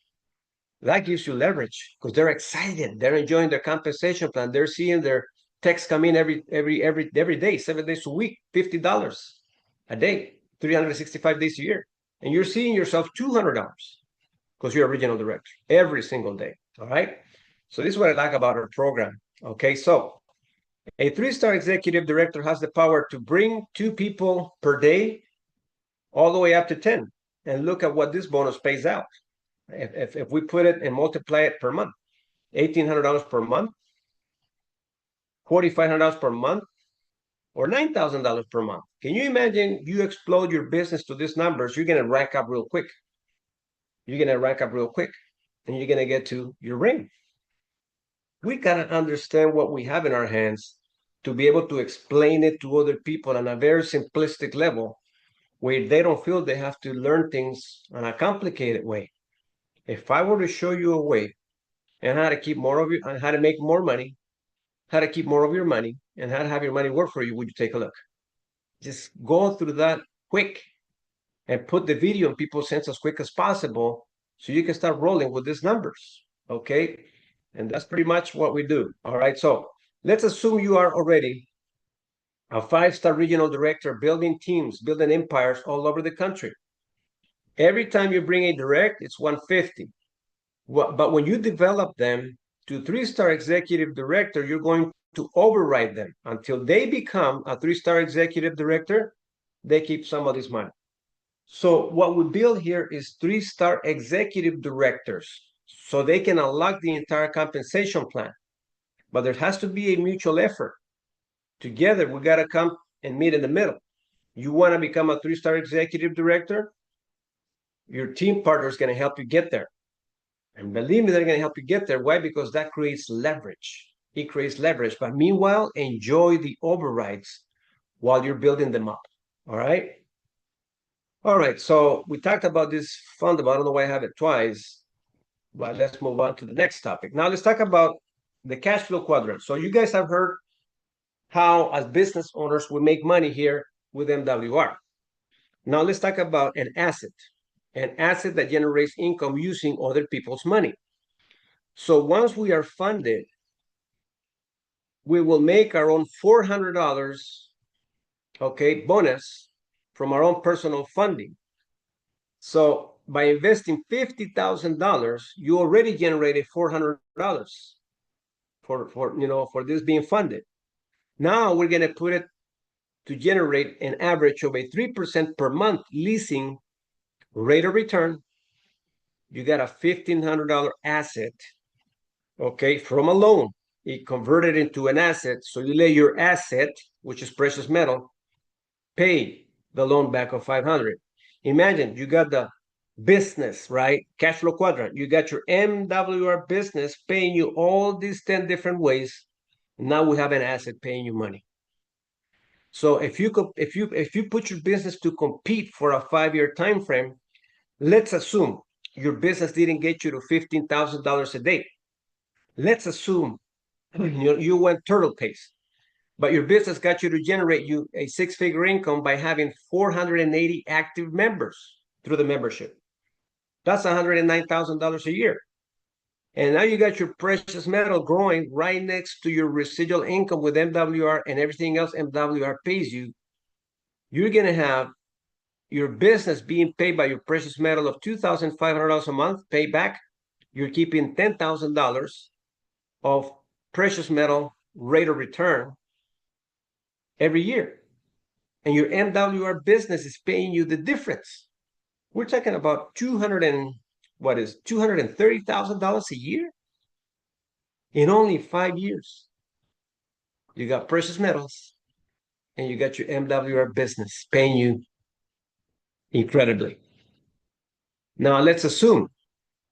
That gives you leverage because they're excited. They're enjoying their compensation plan. They're seeing their texts come in every day, 7 days a week, $50 a day, 365 days a year. And you're seeing yourself $200 because you're a regional director every single day. All right. So this is what I like about our program. Okay. So a 3-star executive director has the power to bring 2 people per day all the way up to 10. And look at what this bonus pays out. If we put it and multiply it per month, $1,800 per month, $4,500 per month, or $9,000 per month. Can you imagine you explode your business to these numbers? You're going to rank up real quick. You're going to rank up real quick, and you're going to get to your ring. We got to understand what we have in our hands to be able to explain it to other people on a very simplistic level where they don't feel they have to learn things in a complicated way. If I were to show you a way and how to keep more of your, and how to make more money, how to keep more of your money, and how to have your money work for you, would you take a look? Just go through that quick and put the video in people's hands as quick as possible so you can start rolling with these numbers, okay? And that's pretty much what we do, all right? So let's assume you are already a 5-star regional director building teams, building empires all over the country. Every time you bring a direct, it's 150. But when you develop them to 3-star executive director, you're going to override them until they become a 3-star executive director. They keep some of this money. So what we build here is 3-star executive directors so they can unlock the entire compensation plan. But there has to be a mutual effort. Together, we got to come and meet in the middle. You want to become a 3-star executive director? Your team partner is going to help you get there. And believe me, they're going to help you get there. Why? Because that creates leverage. It creates leverage. But meanwhile, enjoy the overrides while you're building them up. All right. All right. So we talked about this fundable. I don't know why I have it twice, but let's move on to the next topic. Now let's talk about the cash flow quadrant. So you guys have heard how, as business owners, we make money here with MWR. Now let's talk about an asset that generates income using other people's money. So once we are funded, we will make our own $400, okay, bonus from our own personal funding. So by investing $50,000, you already generated $400 for this being funded. Now we're going to put it to generate an average of a 3% per month leasing rate of return. You got a $1,500 asset, okay, from a loan. It converted into an asset. So you let your asset, which is precious metal, pay the loan back of 500. Imagine you got the business, right? Cash flow quadrant. You got your MWR business paying you all these 10 different ways. Now we have an asset paying you money. So if you put your business to compete for a 5-year time frame, let's assume your business didn't get you to $15,000 a day. Let's assume you went turtle pace, but your business got you to generate you a 6-figure income by having 480 active members through the membership. That's $109,000 a year. And now you got your precious metal growing right next to your residual income with MWR and everything else MWR pays you. You're going to have your business being paid by your precious metal of $2,500 a month, pay back. You're keeping $10,000 of precious metal rate of return every year. And your MWR business is paying you the difference. We're talking about $230,000 a year in only 5 years. You got precious metals and you got your MWR business paying you incredibly. Now let's assume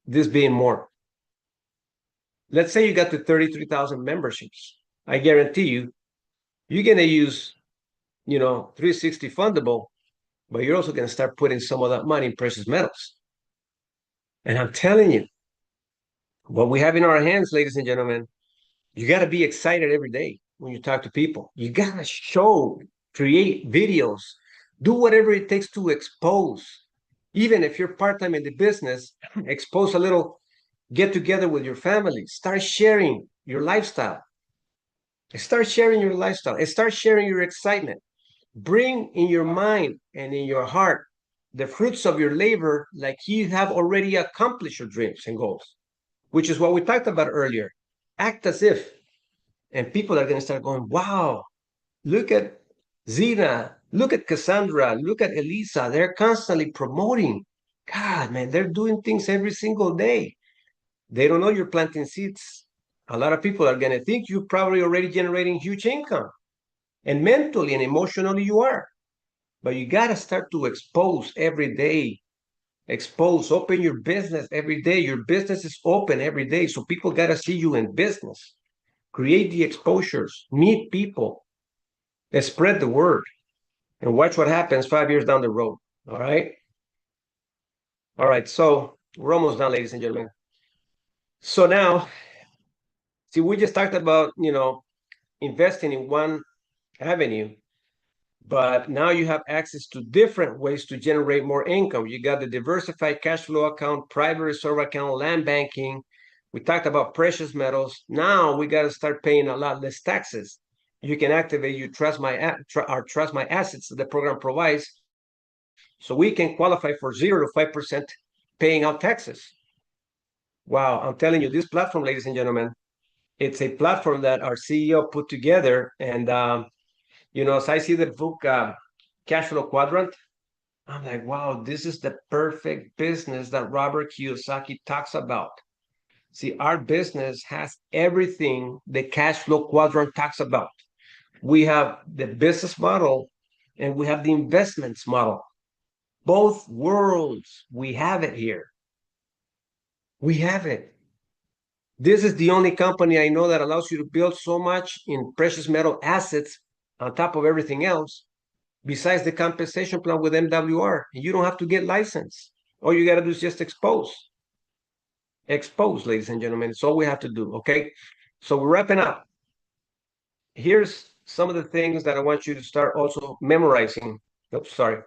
this being more. Let's say you got to 33,000 memberships. I guarantee you, you're going to use, 360 fundable, but you're also going to start putting some of that money in precious metals. And I'm telling you, what we have in our hands, ladies and gentlemen, you got to be excited every day when you talk to people. You got to show, create videos, do whatever it takes to expose. Even if you're part-time in the business, expose a little, get together with your family, start sharing your lifestyle. Start sharing your lifestyle and start sharing your excitement. Bring in your mind and in your heart the fruits of your labor like you have already accomplished your dreams and goals, which is what we talked about earlier. Act as if. And people are going to start going, wow, look at Zena, look at Cassandra, look at Elisa. They're constantly promoting. God, man, they're doing things every single day. They don't know you're planting seeds. A lot of people are going to think you're probably already generating huge income. And mentally and emotionally you are. But you got to start to expose every day. Expose, open your business every day. Your business is open every day. So people got to see you in business. Create the exposures, meet people, and spread the word, and watch what happens 5 years down the road. All right. All right. So we're almost done, ladies and gentlemen. So now, see, we just talked about, investing in one avenue, but now you have access to different ways to generate more income. You got the diversified cash flow account, private reserve account, land banking. We talked about precious metals. Now we got to start paying a lot less taxes. You can activate your Trust My Assets that the program provides, so we can qualify for 0 to 5% paying out taxes. Wow, I'm telling you, this platform, ladies and gentlemen, it's a platform that our CEO put together. And as I see the book Cash Flow Quadrant, I'm like, wow, this is the perfect business that Robert Kiyosaki talks about. See, our business has everything the cash flow quadrant talks about. We have the business model and we have the investments model. Both worlds, we have it here. We have it. This is the only company I know that allows you to build so much in precious metal assets on top of everything else, besides the compensation plan with MWR. And you don't have to get licensed. All you got to do is just expose. Expose, ladies and gentlemen. It's all we have to do, okay? So we're wrapping up. Here's some of the things that I want you to start also memorizing. Oh, sorry.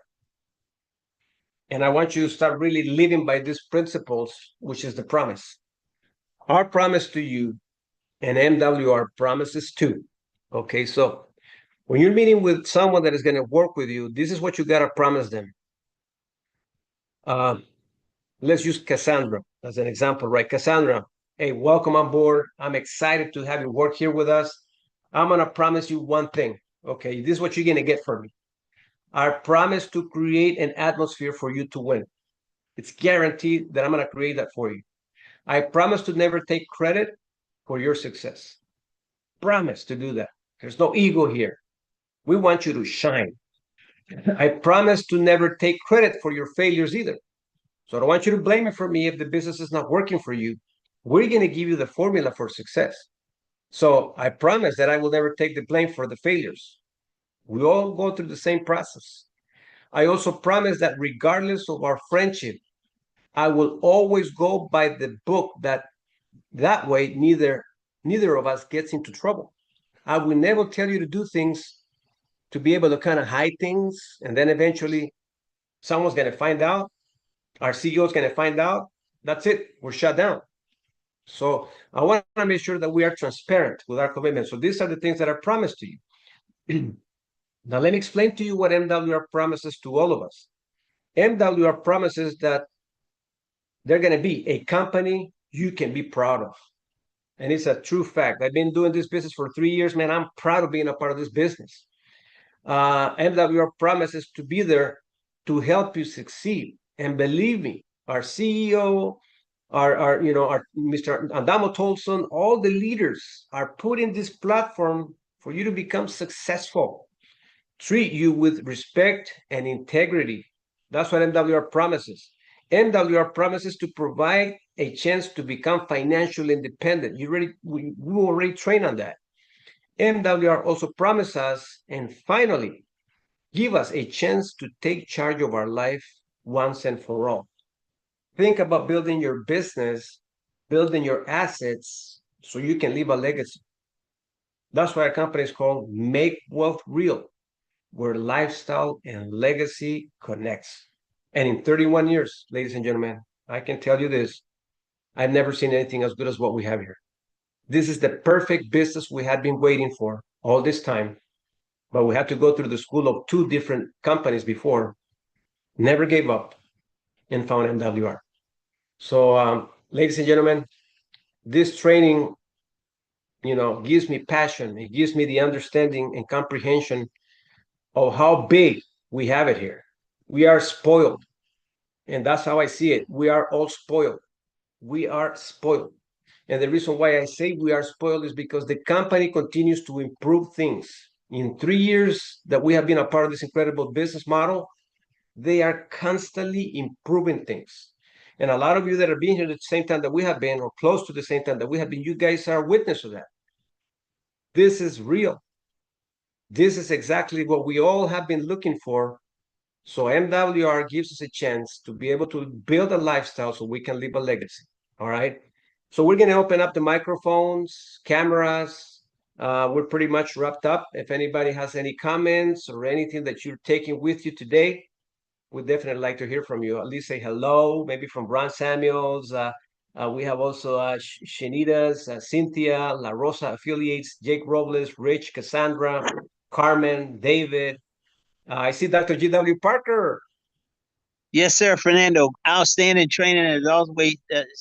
And I want you to start really living by these principles, which is the promise. Our promise to you and MWR promises too. Okay, so when you're meeting with someone that is going to work with you, this is what you got to promise them. Let's use Cassandra as an example, right? Cassandra, hey, welcome on board. I'm excited to have you work here with us. I'm going to promise you one thing. Okay, this is what you're going to get from me. I promise to create an atmosphere for you to win. It's guaranteed that I'm going to create that for you. I promise to never take credit for your success. Promise to do that. There's no ego here. We want you to shine. I promise to never take credit for your failures either. So I don't want you to blame it for me if the business is not working for you. We're going to give you the formula for success. So I promise that I will never take the blame for the failures. We all go through the same process. I also promise that regardless of our friendship, I will always go by the book that way neither of us gets into trouble. I will never tell you to do things to be able to kind of hide things, and then eventually someone's going to find out. Our CEO is going to find out. That's it. We're shut down. So I want to make sure that we are transparent with our commitment. So these are the things that are promised to you. Now, let me explain to you what MWR promises to all of us. MWR promises that they're going to be a company you can be proud of. And it's a true fact. I've been doing this business for 3 years, man. I'm proud of being a part of this business. MWR promises to be there to help you succeed. And believe me, our CEO, our Mr. Adamo Tolson, all the leaders are putting this platform for you to become successful. Treat you with respect and integrity. That's what MWR promises. MWR promises to provide a chance to become financially independent. We already trained on that. MWR also promises us, and finally, give us a chance to take charge of our life once and for all. Think about building your business, building your assets so you can leave a legacy. That's why our company is called Make Wealth Real, where lifestyle and legacy connects. And in 31 years, ladies and gentlemen, I can tell you this, I've never seen anything as good as what we have here. This is the perfect business we had been waiting for all this time, but we had to go through the school of 2 different companies before, never gave up, and found MWR. So, ladies and gentlemen, this training, gives me passion. It gives me the understanding and comprehension of how big we have it here. We are spoiled. And that's how I see it. We are all spoiled. We are spoiled. And the reason why I say we are spoiled is because the company continues to improve things. In 3 years that we have been a part of this incredible business model, they are constantly improving things. And a lot of you that are being here at the same time that we have been, or close to the same time that we have been, you guys are witness of that. This is real. This is exactly what we all have been looking for. So MWR gives us a chance to be able to build a lifestyle so we can leave a legacy. All right. So we're going to open up the microphones, cameras. We're pretty much wrapped up. If anybody has any comments or anything that you're taking with you today, we'd definitely like to hear from you. At least say hello, maybe from Ron Samuels. We have also Shanitas, Cynthia, La Rosa affiliates, Jake Robles, Rich, Cassandra, Carmen, David. I see Dr. G.W. Parker. Yes, sir, Fernando. Outstanding training as always,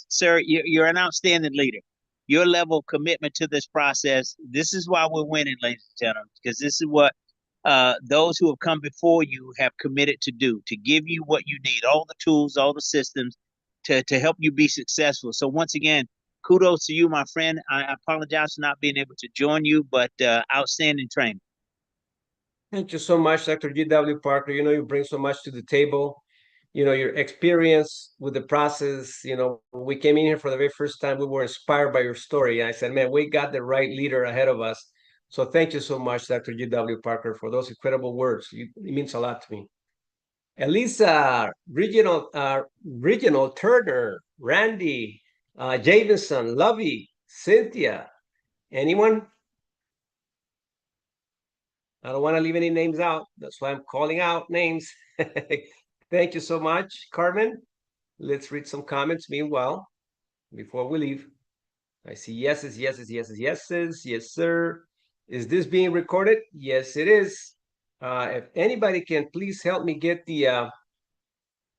sir. You're an outstanding leader. Your level of commitment to this process. This is why we're winning, ladies and gentlemen, because this is what those who have come before you have committed to do, to give you what you need, all the tools, all the systems to help you be successful. So once again, kudos to you, my friend. I apologize for not being able to join you, but outstanding training. Thank you so much, Dr. G.W. Parker. You bring so much to the table. you know, your experience with the process. You know, when we came in here for the very first time, we were inspired by your story. And I said, man, we got the right leader ahead of us. So thank you so much, Dr. G.W. Parker, for those incredible words. It means a lot to me. Elisa, Regional Turner, Randy, Jameson, Lovey, Cynthia. Anyone? I don't want to leave any names out. That's why I'm calling out names. Thank you so much, Carmen. Let's read some comments meanwhile, before we leave. I see yeses, yeses, yeses, yeses. Yes, sir. Is this being recorded? Yes, it is. If anybody can please help me get the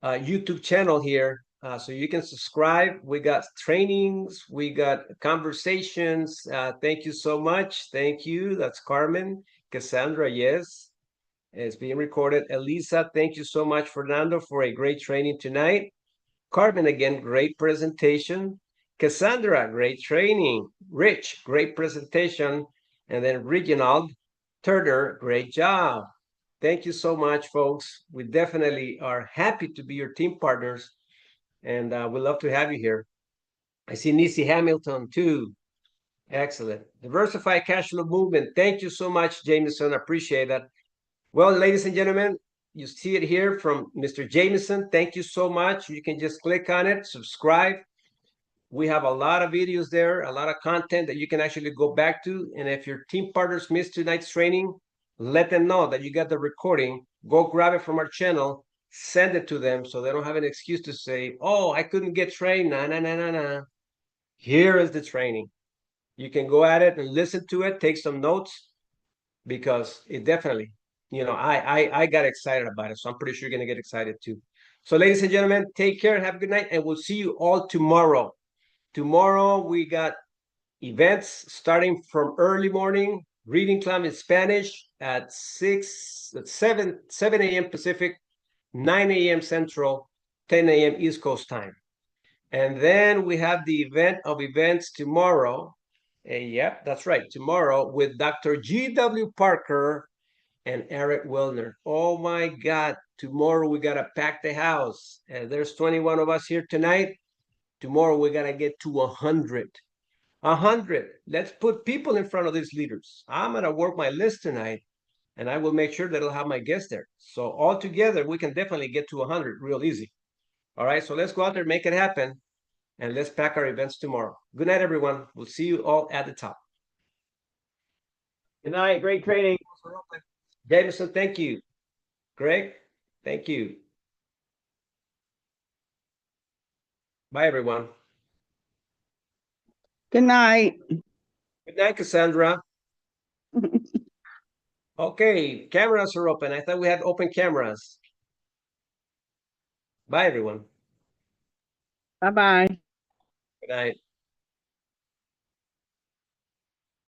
YouTube channel here so you can subscribe. We got trainings, we got conversations. Thank you so much. Thank you. That's Carmen. Cassandra, yes. It's being recorded. Elisa, thank you so much, Fernando, for a great training tonight. Carmen, again, great presentation. Cassandra, great training. Rich, great presentation. And then Reginald Turner, great job. Thank you so much, folks. We definitely are happy to be your team partners, and we love to have you here. I see Nisi Hamilton too. Excellent. Diversified cash flow movement. Thank you so much, Jameson. I appreciate that. Well, ladies and gentlemen, you see it here from Mr. Jameson. Thank you so much. You can just click on it, subscribe. We have a lot of videos there, a lot of content that you can actually go back to. And if your team partners missed tonight's training, let them know that you got the recording. Go grab it from our channel, send it to them so they don't have an excuse to say, oh, I couldn't get trained. Nah, nah, nah, nah, nah. Here is the training. You can go at it and listen to it, take some notes, because it definitely, you know, I got excited about it. So I'm pretty sure you're going to get excited too. So ladies and gentlemen, take care and have a good night. And we'll see you all tomorrow. Tomorrow we got events starting from early morning, reading club in Spanish at 7 a.m. Pacific, 9 a.m. Central, 10 a.m. East Coast time. And then we have the event of events tomorrow. Yep, that's right. Tomorrow with Dr. G.W. Parker and Eric Wilner. Oh my God. Tomorrow we got to pack the house. There's 21 of us here tonight. Tomorrow we got to get to 100. 100. Let's put people in front of these leaders. I'm going to work my list tonight, and I will make sure that I'll have my guests there. So all together, we can definitely get to 100 real easy. All right, so let's go out there, make it happen, and let's pack our events tomorrow. Good night, everyone. We'll see you all at the top. Good night. Great training. Jameson, thank you. Greg, thank you. Bye, everyone. Good night. Good night, Cassandra. Okay, cameras are open. I thought we had open cameras. Bye, everyone. Bye-bye. Good night.